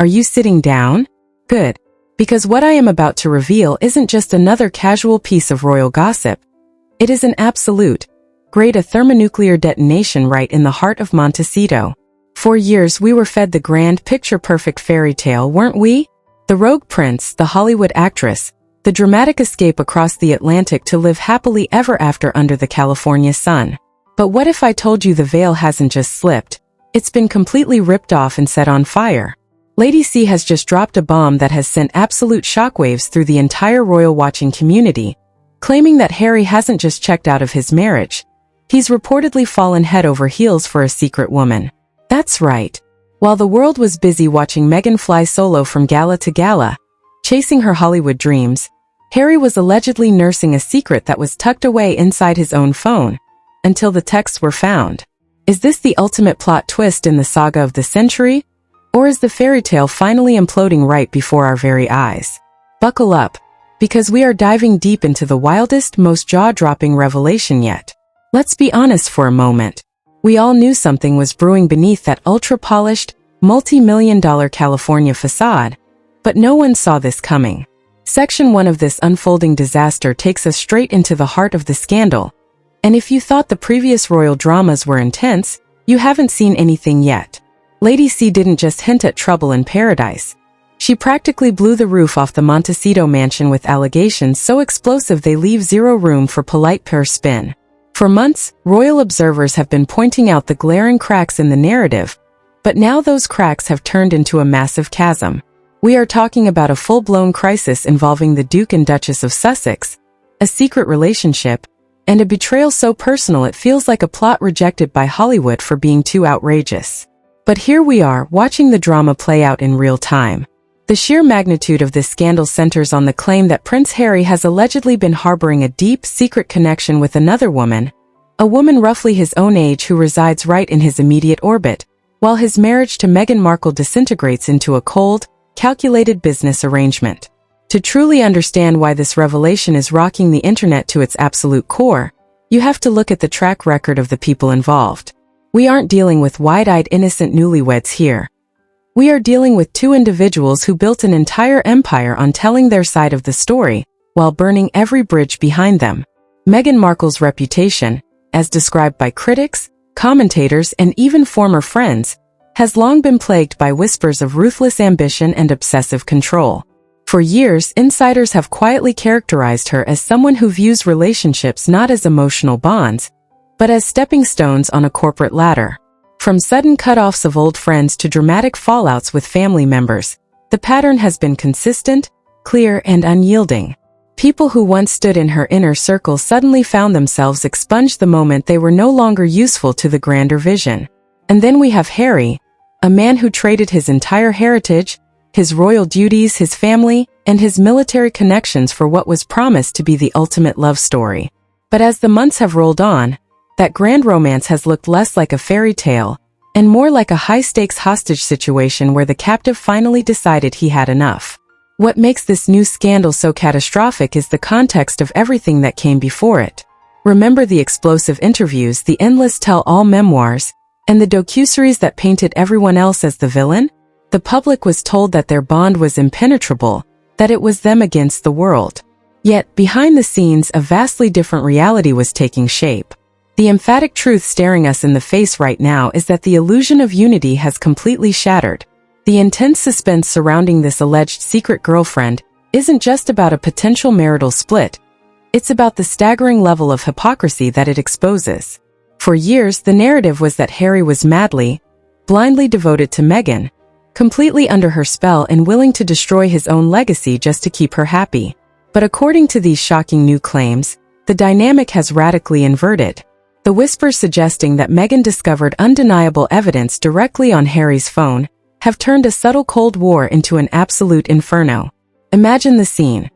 Are you sitting down? Good. Because what I am about to reveal isn't just another casual piece of royal gossip. It is an absolute, grade A thermonuclear detonation right in the heart of Montecito. For years we were fed the grand picture-perfect fairy tale, weren't we? The rogue prince, the Hollywood actress, the dramatic escape across the Atlantic to live happily ever after under the California sun. But what if I told you the veil hasn't just slipped? It's been completely ripped off and set on fire. Lady C has just dropped a bomb that has sent absolute shockwaves through the entire royal watching community, claiming that Harry hasn't just checked out of his marriage. He's reportedly fallen head over heels for a secret woman. That's right. While the world was busy watching Meghan fly solo from gala to gala, chasing her Hollywood dreams, Harry was allegedly nursing a secret that was tucked away inside his own phone, until the texts were found. Is this the ultimate plot twist in the saga of the century? Or is the fairy tale finally imploding right before our very eyes? Buckle up, because we are diving deep into the wildest, most jaw-dropping revelation yet. Let's be honest for a moment. We all knew something was brewing beneath that ultra-polished, multi-million-dollar California facade, but no one saw this coming. Section 1 of this unfolding disaster takes us straight into the heart of the scandal, and if you thought the previous royal dramas were intense, you haven't seen anything yet. Lady C didn't just hint at trouble in paradise. She practically blew the roof off the Montecito mansion with allegations so explosive they leave zero room for polite PR spin. For months, royal observers have been pointing out the glaring cracks in the narrative, but now those cracks have turned into a massive chasm. We are talking about a full-blown crisis involving the Duke and Duchess of Sussex, a secret relationship, and a betrayal so personal it feels like a plot rejected by Hollywood for being too outrageous. But here we are, watching the drama play out in real time. The sheer magnitude of this scandal centers on the claim that Prince Harry has allegedly been harboring a deep, secret connection with another woman, a woman roughly his own age who resides right in his immediate orbit, while his marriage to Meghan Markle disintegrates into a cold, calculated business arrangement. To truly understand why this revelation is rocking the internet to its absolute core, you have to look at the track record of the people involved. We aren't dealing with wide-eyed innocent newlyweds here. We are dealing with two individuals who built an entire empire on telling their side of the story, while burning every bridge behind them. Meghan Markle's reputation, as described by critics, commentators, and even former friends, has long been plagued by whispers of ruthless ambition and obsessive control. For years, insiders have quietly characterized her as someone who views relationships not as emotional bonds, but as stepping stones on a corporate ladder. From sudden cutoffs of old friends to dramatic fallouts with family members, the pattern has been consistent, clear, and unyielding. People who once stood in her inner circle suddenly found themselves expunged the moment they were no longer useful to the grander vision. And then we have Harry, a man who traded his entire heritage, his royal duties, his family, and his military connections for what was promised to be the ultimate love story. But as the months have rolled on, that grand romance has looked less like a fairy tale, and more like a high-stakes hostage situation where the captive finally decided he had enough. What makes this new scandal so catastrophic is the context of everything that came before it. Remember the explosive interviews, the endless tell-all memoirs, and the docuseries that painted everyone else as the villain? The public was told that their bond was impenetrable, that it was them against the world. Yet, behind the scenes, a vastly different reality was taking shape. The emphatic truth staring us in the face right now is that the illusion of unity has completely shattered. The intense suspense surrounding this alleged secret girlfriend isn't just about a potential marital split. It's about the staggering level of hypocrisy that it exposes. For years, the narrative was that Harry was madly, blindly devoted to Meghan, completely under her spell and willing to destroy his own legacy just to keep her happy. But according to these shocking new claims, the dynamic has radically inverted. The whispers suggesting that Meghan discovered undeniable evidence directly on Harry's phone have turned a subtle Cold War into an absolute inferno. Imagine the scene.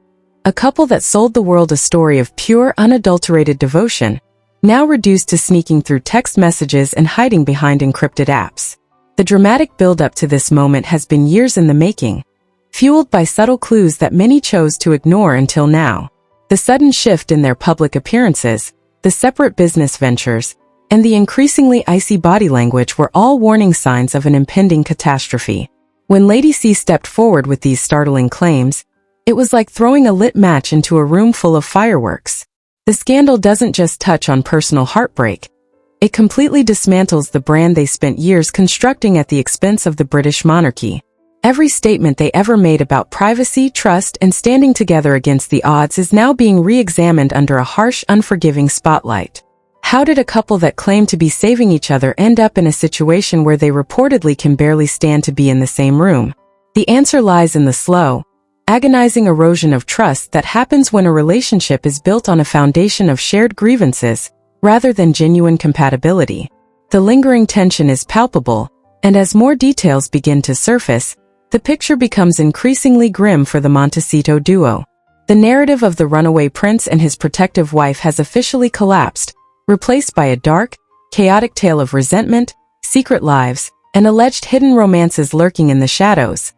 A couple that sold the world a story of pure, unadulterated devotion, now reduced to sneaking through text messages and hiding behind encrypted apps. The dramatic build-up to this moment has been years in the making, fueled by subtle clues that many chose to ignore until now. The sudden shift in their public appearances, the separate business ventures, and the increasingly icy body language were all warning signs of an impending catastrophe. When Lady C stepped forward with these startling claims, it was like throwing a lit match into a room full of fireworks. The scandal doesn't just touch on personal heartbreak. It completely dismantles the brand they spent years constructing at the expense of the British monarchy. Every statement they ever made about privacy, trust, and standing together against the odds is now being re-examined under a harsh, unforgiving spotlight. How did a couple that claimed to be saving each other end up in a situation where they reportedly can barely stand to be in the same room? The answer lies in the slow, agonizing erosion of trust that happens when a relationship is built on a foundation of shared grievances, rather than genuine compatibility. The lingering tension is palpable, and as more details begin to surface, the picture becomes increasingly grim for the Montecito duo. The narrative of the runaway prince and his protective wife has officially collapsed, replaced by a dark, chaotic tale of resentment, secret lives, and alleged hidden romances lurking in the shadows.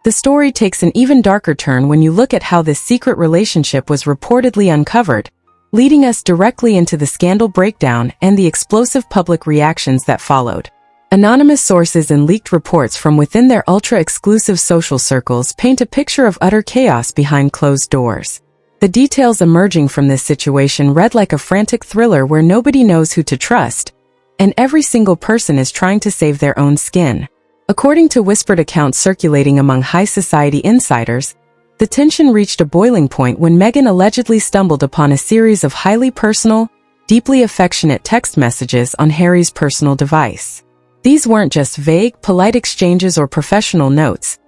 The story takes an even darker turn when you look at how this secret relationship was reportedly uncovered, leading us directly into the scandal breakdown and the explosive public reactions that followed. Anonymous sources and leaked reports from within their ultra-exclusive social circles paint a picture of utter chaos behind closed doors. The details emerging from this situation read like a frantic thriller where nobody knows who to trust, and every single person is trying to save their own skin. According to whispered accounts circulating among high society insiders, the tension reached a boiling point when Meghan allegedly stumbled upon a series of highly personal, deeply affectionate text messages on Harry's personal device. These weren't just vague, polite exchanges or professional notes.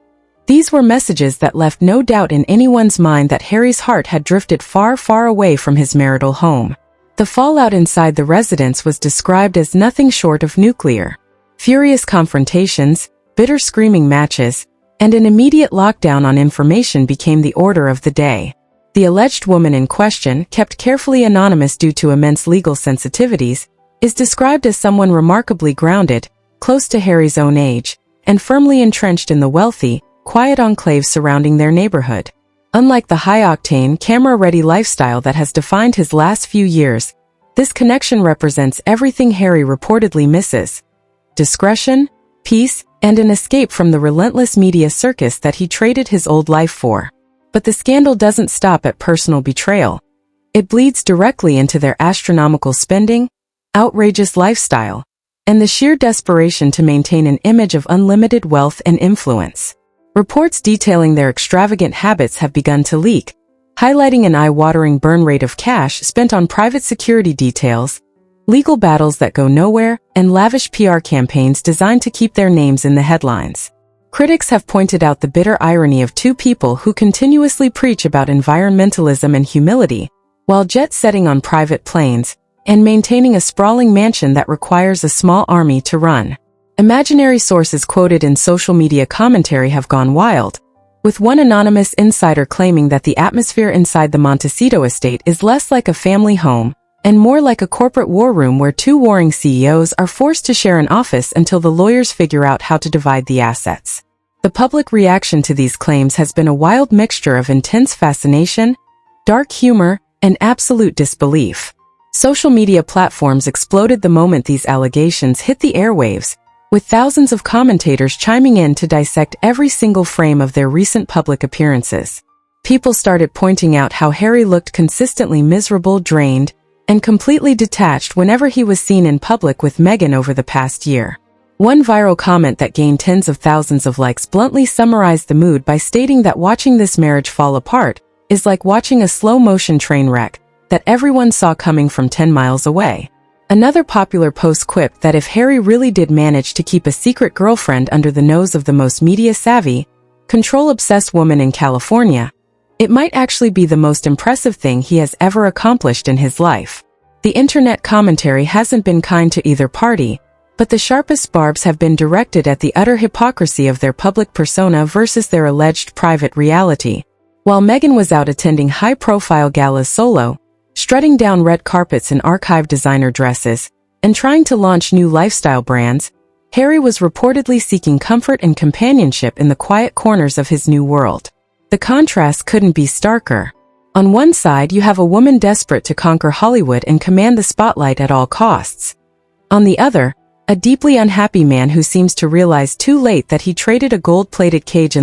These were messages that left no doubt in anyone's mind that Harry's heart had drifted far, far away from his marital home. The fallout inside the residence was described as nothing short of nuclear. Furious confrontations, bitter screaming matches, and an immediate lockdown on information became the order of the day. The alleged woman in question, kept carefully anonymous due to immense legal sensitivities, is described as someone remarkably grounded, close to Harry's own age, and firmly entrenched in the wealthy, quiet enclave surrounding their neighborhood. Unlike the high-octane, camera-ready lifestyle that has defined his last few years, this connection represents everything Harry reportedly misses: discretion, peace, and an escape from the relentless media circus that he traded his old life for. But the scandal doesn't stop at personal betrayal. It bleeds directly into their astronomical spending, outrageous lifestyle, and the sheer desperation to maintain an image of unlimited wealth and influence. Reports detailing their extravagant habits have begun to leak, highlighting an eye-watering burn rate of cash spent on private security details, legal battles that go nowhere, and lavish PR campaigns designed to keep their names in the headlines. Critics have pointed out the bitter irony of two people who continuously preach about environmentalism and humility, while jet-setting on private planes, and maintaining a sprawling mansion that requires a small army to run. Imaginary sources quoted in social media commentary have gone wild, with one anonymous insider claiming that the atmosphere inside the Montecito estate is less like a family home and more like a corporate war room where two warring CEOs are forced to share an office until the lawyers figure out how to divide the assets. The public reaction to these claims has been a wild mixture of intense fascination, dark humor, and absolute disbelief. Social media platforms exploded the moment these allegations hit the airwaves, with thousands of commentators chiming in to dissect every single frame of their recent public appearances. People started pointing out how Harry looked consistently miserable, drained, and completely detached whenever he was seen in public with Meghan over the past year. One viral comment that gained tens of thousands of likes bluntly summarized the mood by stating that watching this marriage fall apart is like watching a slow-motion train wreck that everyone saw coming from 10 miles away. Another popular post quipped that if Harry really did manage to keep a secret girlfriend under the nose of the most media-savvy, control-obsessed woman in California, it might actually be the most impressive thing he has ever accomplished in his life. The internet commentary hasn't been kind to either party, but the sharpest barbs have been directed at the utter hypocrisy of their public persona versus their alleged private reality. While Meghan was out attending high-profile galas solo, strutting down red carpets in archive designer dresses, and trying to launch new lifestyle brands, Harry was reportedly seeking comfort and companionship in the quiet corners of his new world. The contrast couldn't be starker. On one side, you have a woman desperate to conquer Hollywood and command the spotlight at all costs. On the other, A deeply unhappy man who seems to realize too late that he traded a gold-plated cage in